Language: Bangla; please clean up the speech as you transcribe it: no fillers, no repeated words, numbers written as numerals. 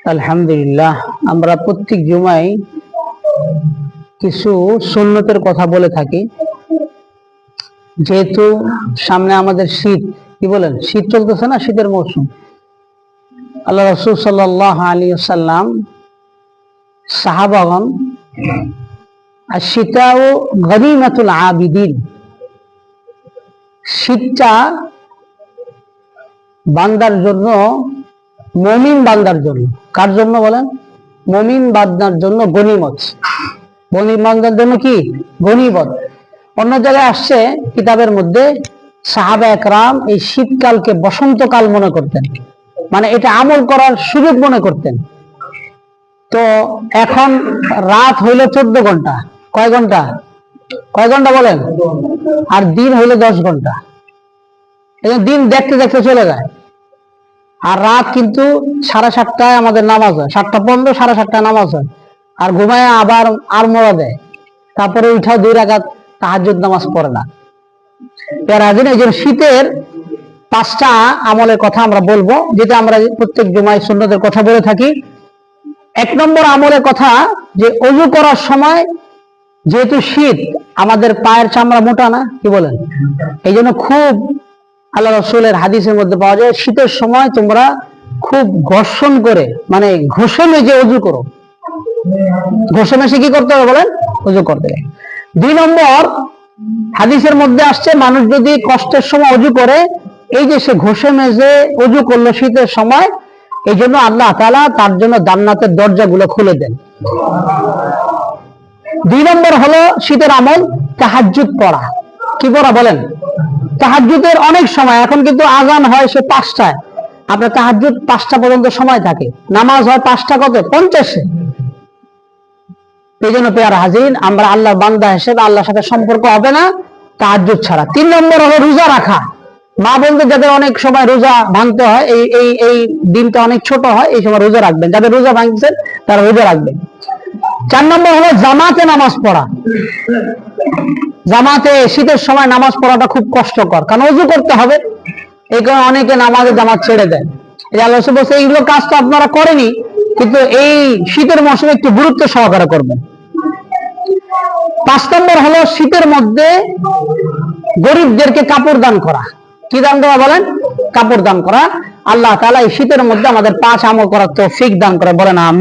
আলহামদুলিল্লাহ, আমরা প্রত্যেক জুমায় কিছু সুন্নতের কথা বলে থাকি। যেহেতু সামনে আমাদের শীত, কি বলেন, শীত চলতেছে না, শীতের মৌসুম। আল্লাহ রাসূল সাল্লাল্লাহু আলাইহি ওয়াসাল্লাম সাহাবাগণ আশ-শিতাউ গনিমাতুল আবিদিন, শীতটা বান্দার জন্য, মুমিন বান্দার জন্য। কার জন্য বলেন? মুমিন বান্দার জন্য গনিমত। মুমিন বান্দার জন্য কি? গনিমত। অন্য জায়গায় আসছে কিতাবের মধ্যে, সাহাবা একরাম এই শীতকালকে বসন্তকাল মনে করতেন, মানে এটা আমল করার সুযোগ মনে করতেন। তো এখন রাত হইল 14 ঘন্টা, কয় ঘন্টা? কয় ঘন্টা বলেন? আর দিন হইল 10 ঘন্টা। দিন দেখতে দেখতে চলে যায়। আর রাত কিন্তু 7:30টায় আমাদের নামাজ হয়, 7:15, 7:30টায় নামাজ হয়। আর ঘুমায় আবার আর মোড়া দেয়, তারপরে উঠা 2 রাকাত তাহাজ্জুদ নামাজ পড়ে না। এই যে শীতের 5টা আমলের কথা আমরা বলবো, যেটা আমরা প্রত্যেক জুমায় সুন্নতের কথা বলে থাকি। 1 নম্বর আমলের কথা, যে ওযু করার সময়, যেহেতু শীত, আমাদের পায়ের চামড়া মোটা না, কি বলেন, এই জন্য খুব আল্লাহ রাসূলের হাদিসের মধ্যে পাওয়া যায়, শীতের সময় তোমরা খুব ঘর্ষণ করে, মানে ঘষে মেজে ওযু করো। ঘষে মেজে কি করতে হবে বলেন? ওযু করতে হবে। 2 নম্বর হাদিসের মধ্যে আসছে, মানুষ যদি কষ্টের সময় ওযু করে, এই যে সে ঘষে মেজে ওযু করলো শীতের সময়, এই জন্য আল্লাহ তাআলা তার জন্য জান্নাতের দরজাগুলো খুলে দেন। 2 নম্বর হলো শীতের আমল তাহাজ্জুদ পড়া। কি পড়া বলেন? তাহাজ্জুদের অনেক সময়, এখন কিন্তু আযান হয় সে 5টায়, আপনার তাহাজ্জুদ 5টা পর্যন্ত সময় থাকে, নামাজ হয় 5টা কত? 50-এ। এই জন্য পেয়ারা হাজির, আমরা আল্লাহর বান্দা হিসেবে আল্লাহর সাথে সম্পর্ক হবে না তাহাজ্জুদ ছাড়া। 3 নম্বর হলো রোজা রাখা। মা বলতে যাদের অনেক সময় রোজা ভাঙতে হয়, এই দিনটা অনেক ছোট হয়, এই সময় রোজা রাখবেন। যাদের রোজা ভাঙছেন তারা রোজা রাখবেন। 4 নম্বর হলো জামাতে নামাজ পড়া। জামাতে শীতের সময় নামাজ পড়াটা খুব কষ্টকর, কারণ ওযু করতে হবে। এই কারণে অনেকে নামাজে জামাত ছেড়ে দেয়। আল্লাহ রাসূল বলেছে, এইগুলো কাজ তো আপনারা করেনি, কিন্তু এই শীতের মৌসুমে একটু গুরুত্ব সহকারে করবেন। 5 নম্বর হলো শীতের মধ্যে গরিবদেরকে কাপড় দান করা। কি দান করা বলেন? কাপড় দান করা। আল্লাহ তাআলা এই শীতের মধ্যে আমাদের 5 আমল করার তৌফিক দান করে, বলেন আমিন।